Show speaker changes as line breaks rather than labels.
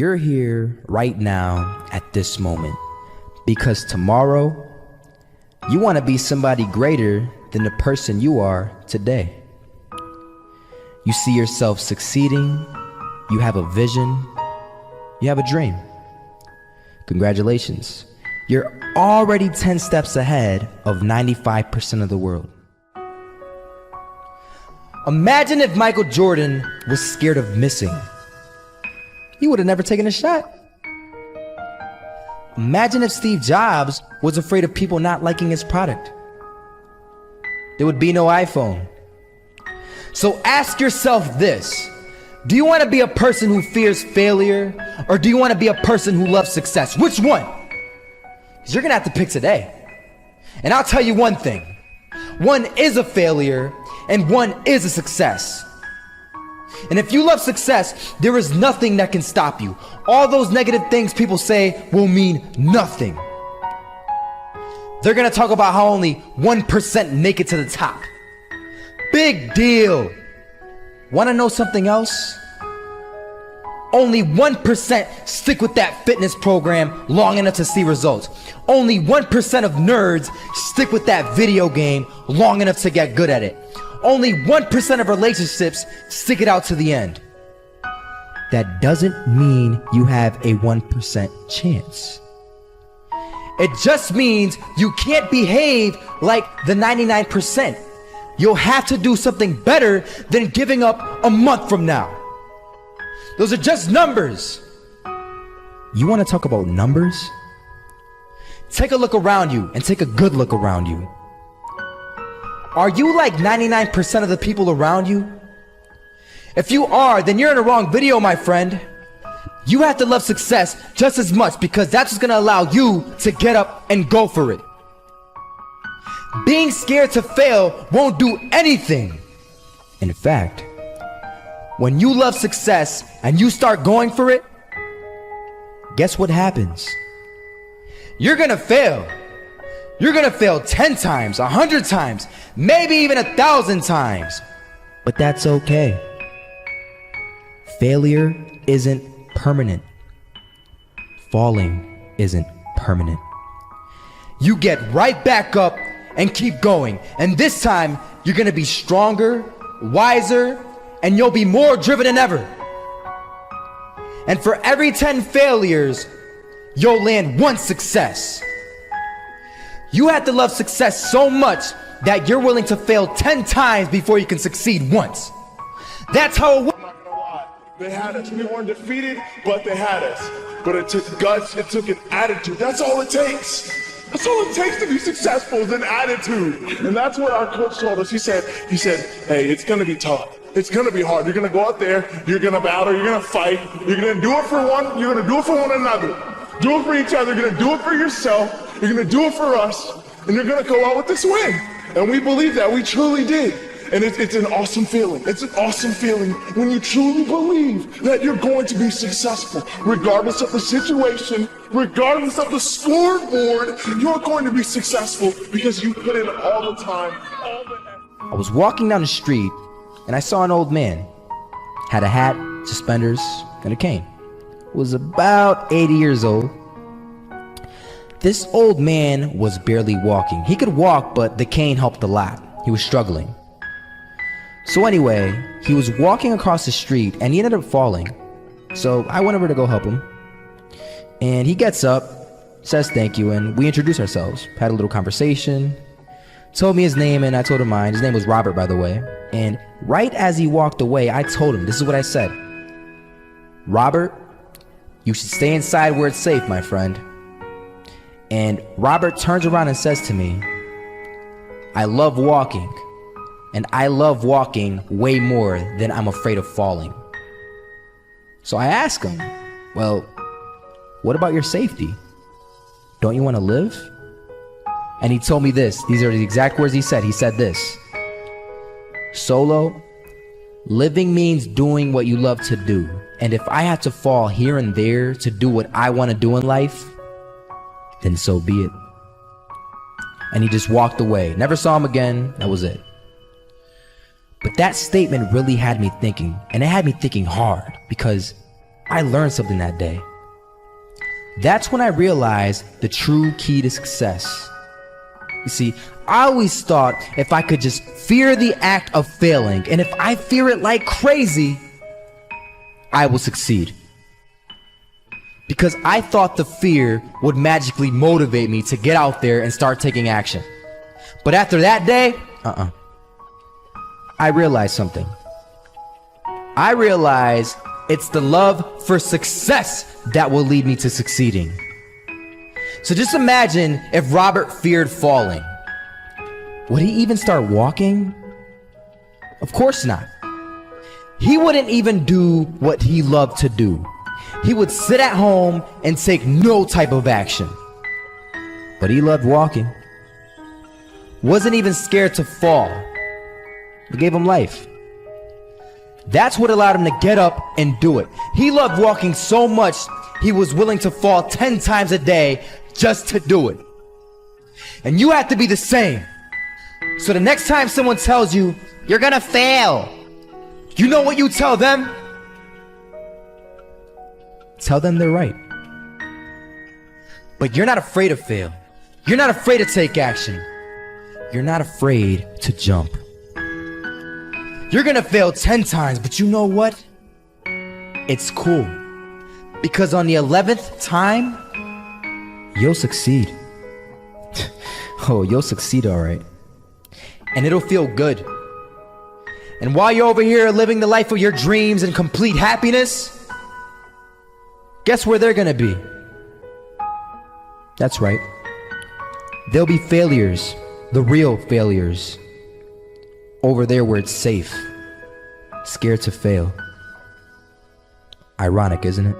You're here right now at this moment because tomorrow you want to be somebody greater than the person you are today. You see yourself succeeding, you have a vision, you have a dream. Congratulations. You're already 10 steps ahead of 95% of the world. Imagine if Michael Jordan was scared of missing. He would have never taken a shot. Imagine if Steve Jobs was afraid of people not liking his product. There would be no iPhone. So ask yourself this: do you want to be a person who fears failure, or do you want to be a person who loves success? Which one? Because you're gonna have to pick today. And I'll tell you one thing: one is a failure and one is a success. And if you love success, there is nothing that can stop you. All those negative things people say will mean nothing. They're gonna talk about how only 1% make it to the top. Big deal. Wanna know something else? Only 1% stick with that fitness program long enough to see results. Only 1% of nerds stick with that video game long enough to get good at it. Only 1% of relationships stick it out to the end. That doesn't mean you have a 1% chance. It just means you can't behave like the 99%. You'll have to do something better than giving up a month from now. Those are just numbers. You want to talk about numbers? Take a look around you and take a good look around you. Are you like 99% of the people around you? If you are, then you're in the wrong video, my friend. You have to love success just as much, because that's what's gonna allow you to get up and go for it. Being scared to fail won't do anything. In fact, when you love success and you start going for it, guess what happens? You're gonna fail. You're gonna fail 10 times, 100 times, maybe even 1,000 times. But that's okay. Failure isn't permanent. Falling isn't permanent. You get right back up and keep going. And this time, you're gonna be stronger, wiser, and you'll be more driven than ever. And for every 10 failures, you'll land one success. You have to love success so much that you're willing to fail 10 times before you can succeed once. That's how it works.
I'm not gonna lie. They had us. We weren't defeated, but they had us. But it took guts, it took an attitude. That's all it takes. That's all it takes to be successful, is an attitude. And that's what our coach told us. He said, hey, it's gonna be tough. It's gonna be hard. You're gonna go out there, you're gonna battle, you're gonna fight, you're gonna do it for one, you're gonna do it for one another. Do it for each other, you're gonna do it for yourself, you're gonna do it for us, and you're gonna go out with this win. And we believe that, we truly did. And it's an awesome feeling. It's an awesome feeling when you truly believe that you're going to be successful. Regardless of the situation, regardless of the scoreboard, you're going to be successful because you put in all the time, all the effort.
I was walking down the street and I saw an old man. Had a hat, suspenders, and a cane. Was about 80 years old. This old man was barely walking. He could walk, but the cane helped a lot. He was struggling. So anyway, he was walking across the street and he ended up falling. So I went over to go help him. And he gets up, says thank you, and we introduced ourselves. Had a little conversation. Told me his name and I told him mine. His name was Robert, by the way. And right as he walked away, I told him, this is what I said: Robert, you should stay inside where it's safe, my friend. And Robert turns around and says to me, I love walking. And I love walking way more than I'm afraid of falling. So I asked him, well, what about your safety? Don't you want to live? And he told me this. These are the exact words he said. He said this: Solo, living means doing what you love to do. And if I have to fall here and there to do what I want to do in life, then so be it. And he just walked away. Never saw him again. That was it. But that statement really had me thinking, and it had me thinking hard, because I learned something that day. That's when I realized the true key to success. You see, I always thought if I could just fear the act of failing, and if I fear it like crazy, I will succeed. Because I thought the fear would magically motivate me to get out there and start taking action. But after that day, I realized something. I realized it's the love for success that will lead me to succeeding. So just imagine if Robert feared falling. Would he even start walking? Of course not. He wouldn't even do what he loved to do. He would sit at home and take no type of action. But he loved walking. Wasn't even scared to fall. It gave him life. That's what allowed him to get up and do it. He loved walking so much, he was willing to fall 10 times a day just to do it. And you have to be the same. So the next time someone tells you, you're gonna fail, you know what you tell them? Tell them they're right. But you're not afraid to fail. You're not afraid to take action. You're not afraid to jump. You're gonna fail 10 times, but you know what? It's cool. Because on the 11th time, you'll succeed. Oh, you'll succeed, all right. And it'll feel good. And while you're over here living the life of your dreams and complete happiness, guess where they're gonna be? That's right. They'll be failures, the real failures. Over there where it's safe, scared to fail. Ironic, isn't it?